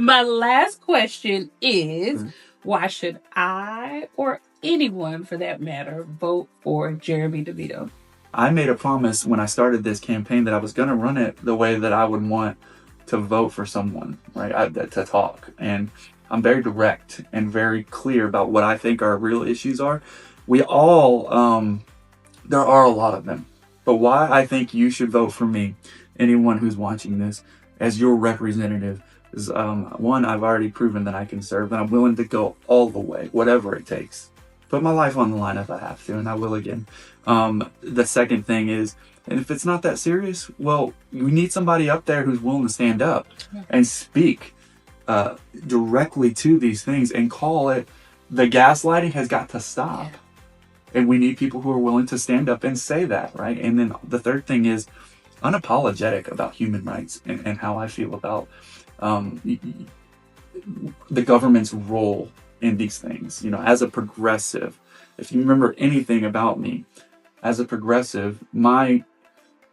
My last question is, why should I, or anyone for that matter, vote for Jeremy DeVito? I made a promise when I started this campaign that I was going to run it the way that I would want to vote for someone, right? To talk. And I'm very direct and very clear about what I think our real issues are. We all, there are a lot of them. But why I think you should vote for me, anyone who's watching this, as your representative, is one, I've already proven that I can serve, and I'm willing to go all the way, whatever it takes. Put my life on the line if I have to, and I will again. The second thing is, and if it's not that serious, well, we need somebody up there who's willing to stand up and speak directly to these things and call it. The gaslighting has got to stop. And we need people who are willing to stand up and say that, right? And then the third thing is unapologetic about human rights and how I feel about the government's role in these things. You know, as a progressive, if you remember anything about me, as a progressive, my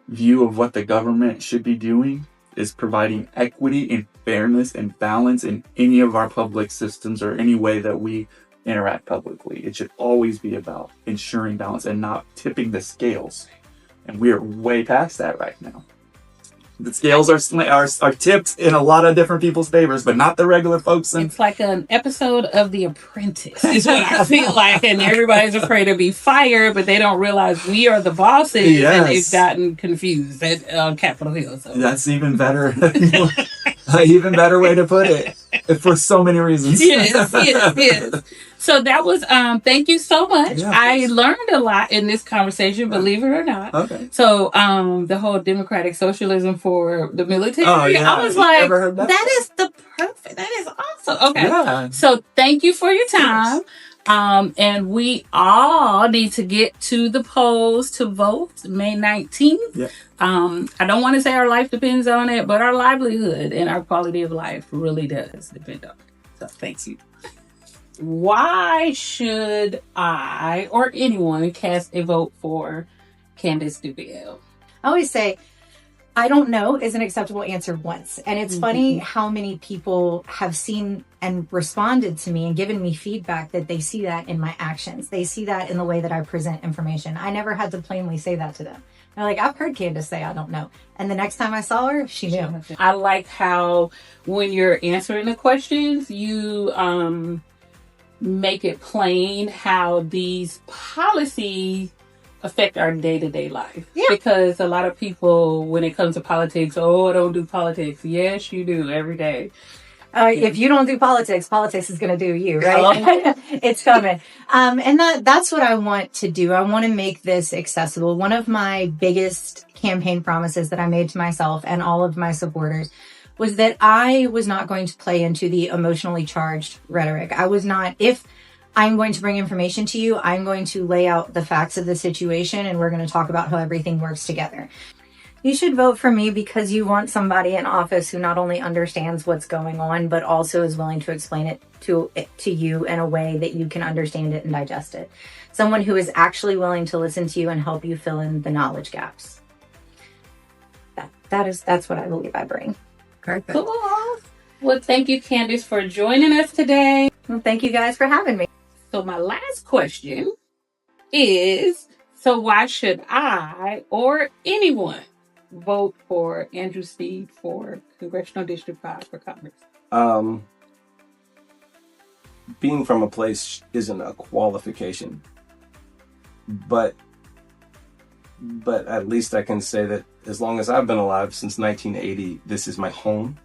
view of what the government should be doing is providing equity and fairness and balance in any of our public systems or any way that we interact publicly. It should always be about ensuring balance and not tipping the scales. And we are way past that right now. The scales are tipped in a lot of different people's favors, but not the regular folks. It's like an episode of The Apprentice, is what I feel like. And everybody's afraid to be fired, but they don't realize we are the bosses. Yes. And they've gotten confused at Capitol Hill. So. That's even better. Even better way to put it, for so many reasons. Yes. So that was, thank you so much. Yeah, I learned a lot in this conversation, believe it or not. Okay. So, the whole democratic socialism for the military, I was like, that is that is awesome. Okay. Yeah. So thank you for your time. And we all need to get to the polls to vote May 19th. Yeah. I don't want to say our life depends on it, but our livelihood and our quality of life really does depend on it. So thank you. Why should I or anyone cast a vote for Candice DeVito? I always say, I don't know is an acceptable answer once. And it's funny how many people have seen and responded to me and given me feedback that they see that in my actions. They see that in the way that I present information. I never had to plainly say that to them. They're like, I've heard Candice say, I don't know. And the next time I saw her, she knew. I like how when you're answering the questions, you make it plain how these policies affect our day-to-day life. Yeah. Because a lot of people, when it comes to politics, I don't do politics. Yes, you do every day. If you don't do politics, politics is going to do you, right? It's coming. And that's what I want to do. I want to make this accessible. One of my biggest campaign promises that I made to myself and all of my supporters was that I was not going to play into the emotionally charged rhetoric. I was not, if I'm going to bring information to you, I'm going to lay out the facts of the situation and we're going to talk about how everything works together. You should vote for me because you want somebody in office who not only understands what's going on, but also is willing to explain it to you in a way that you can understand it and digest it. Someone who is actually willing to listen to you and help you fill in the knowledge gaps. That's what I believe I bring. Perfect. Cool. Well, thank you, Candice, for joining us today. Well, thank you guys for having me. So my last question is, so why should I or anyone vote for Andrew Steed for Congressional District 5 for Congress? Being from a place isn't a qualification, but at least I can say that as long as I've been alive since 1980, this is my home.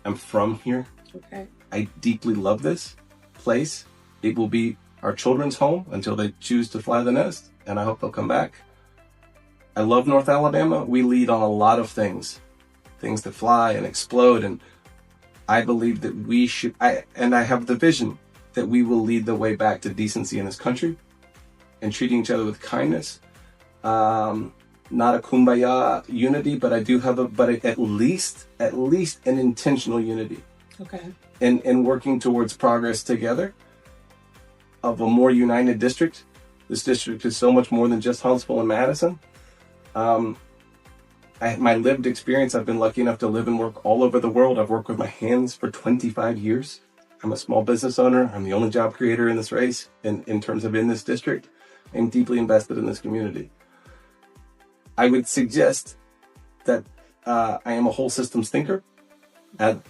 I'm from here. Okay. I deeply love this place. It will be our children's home until they choose to fly the nest, and I hope they'll come back. I love North Alabama. We lead on a lot of things that fly and explode, and I believe that we should, I have the vision that we will lead the way back to decency in this country and treating each other with kindness. Not a kumbaya unity, but I do have at least an intentional unity. Okay. And working towards progress together of a more united district. This district is so much more than just Huntsville and Madison. my lived experience, I've been lucky enough to live and work all over the world. I've worked with my hands for 25 years. I'm a small business owner. I'm the only job creator in this race in terms of in this district. I'm deeply invested in this community. I would suggest that I am a whole systems thinker and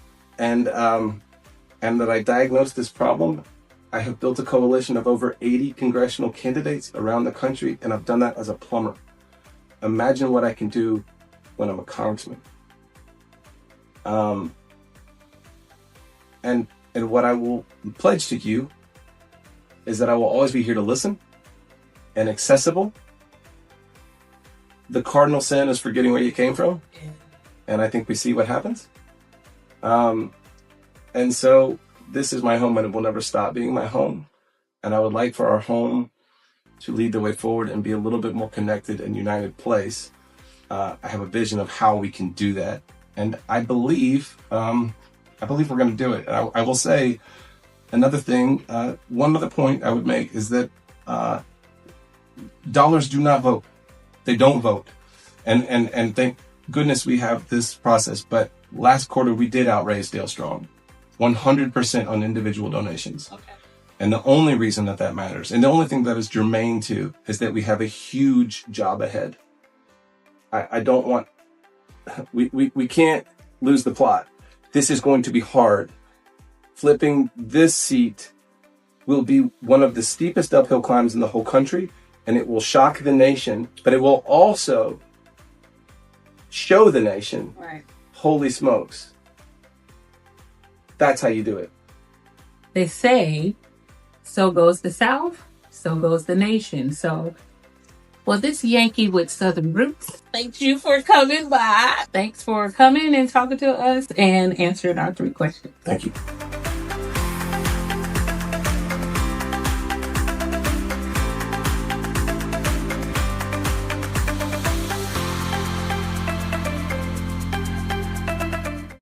that I diagnosed this problem. I have built a coalition of over 80 congressional candidates around the country, and I've done that as a plumber. Imagine what I can do when I'm a congressman. And what I will pledge to you is that I will always be here to listen and accessible. The cardinal sin is forgetting where you came from. And I think we see what happens. And so this is my home and it will never stop being my home. And I would like for our home to lead the way forward and be a little bit more connected and united place. I have a vision of how we can do that. And I believe we're going to do it. And I will say another thing, one other point I would make is that dollars do not vote. They don't vote. And thank goodness we have this process. But last quarter, we did outraise Dale Strong, 100% on individual donations. Okay. And the only reason that matters, and the only thing that is germane to, is that we have a huge job ahead. I don't want, we can't lose the plot. This is going to be hard. Flipping this seat will be one of the steepest uphill climbs in the whole country, and it will shock the nation, but it will also show the nation, right, holy smokes, that's how you do it. They say, so goes the South, so goes the nation. So, well, this Yankee with Southern roots, thank you for coming by. Thanks for coming and talking to us and answering our 3 questions. Thank you.